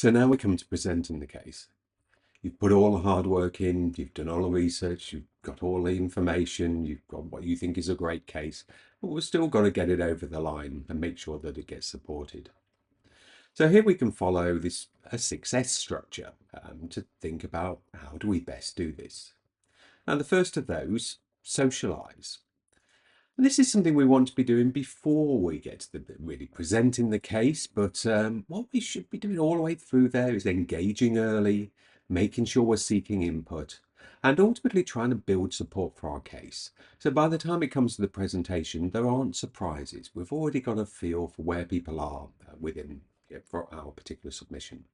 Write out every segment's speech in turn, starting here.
So now we come to presenting the case. You've put all the hard work in, you've done all the research, you've got all the information, you've got what you think is a great case, but we've still got to get it over the line and make sure that it gets supported. So here we can follow this a success structure to think about how do we best do this. Now the first of those, socialize. And this is something we want to be doing before we get to the really presenting the case, but what we should be doing all the way through there is engaging early, making sure we're seeking input, and ultimately trying to build support for our case. So by the time it comes to the presentation, there aren't surprises. We've already got a feel for where people are within for our particular submission.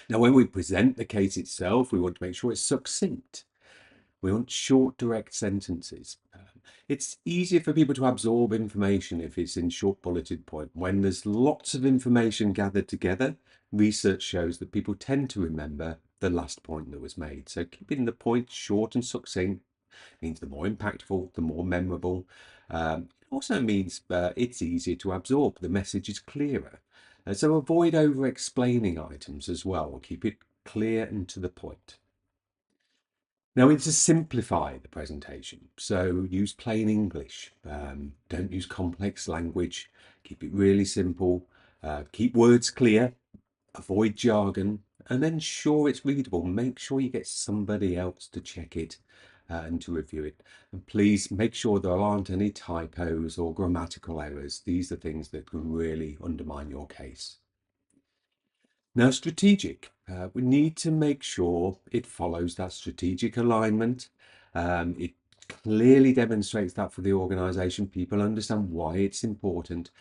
Now, when we present the case itself, we want to make sure it's succinct. We want short, direct sentences. It's easier for people to absorb information if it's in short bulleted point. When there's lots of information gathered together, research shows that people tend to remember the last point that was made. So keeping the point short and succinct means the more impactful, the more memorable. It also means it's easier to absorb. The message is clearer. So avoid over-explaining items as well. Keep it clear and to the point. Now, it's to simplify the presentation. So use plain English. Don't use complex language. Keep it really simple. Keep words clear. Avoid jargon. And then ensure it's readable. Make sure you get somebody else to check it and to review it. And please make sure there aren't any typos or grammatical errors. These are things that can really undermine your case. Now, strategic. We need to make sure it follows that strategic alignment. It clearly demonstrates that for the organization. People understand why it's important,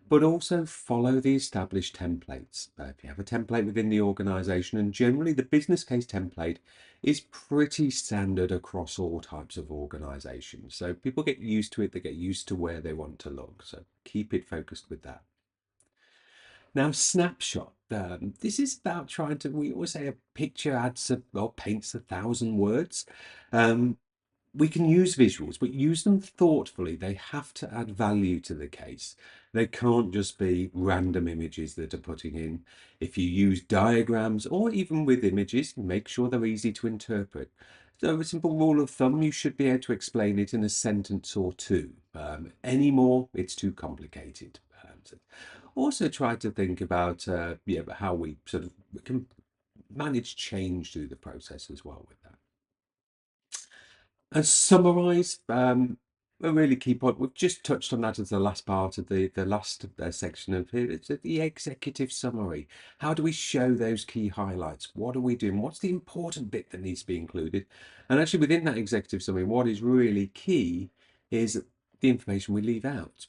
but also follow the established templates. If you have a template within the organization, and generally the business case template is pretty standard across all types of organizations. So people get used to it, they get used to where they want to look. So keep it focused with that. Now, snapshot. This is about trying to, we always say a picture adds or paints 1,000 words. We can use visuals, but use them thoughtfully. They have to add value to the case. They can't just be random images that are putting in. If you use diagrams or even with images, make sure they're easy to interpret. So a simple rule of thumb, you should be able to explain it in a sentence or two. Any more, it's too complicated. So also try to think about how we can manage change through the process as well with that. And summarize, a really key point. We've just touched on that as the last part of the last section of here. It's the executive summary. How do we show those key highlights? What are we doing? What's the important bit that needs to be included? And actually within that executive summary, what is really key is the information we leave out.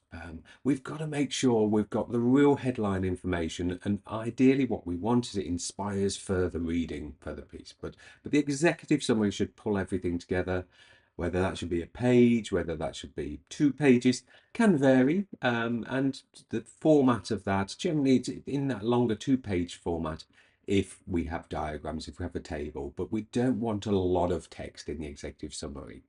We've got to make sure we've got the real headline information, and ideally what we want is it inspires further reading for the piece. But the executive summary should pull everything together. Whether that should be a page, whether that should be 2 pages, can vary. And the format of that, generally it's in that longer 2-page format if we have diagrams, if we have a table, but we don't want a lot of text in the executive summary.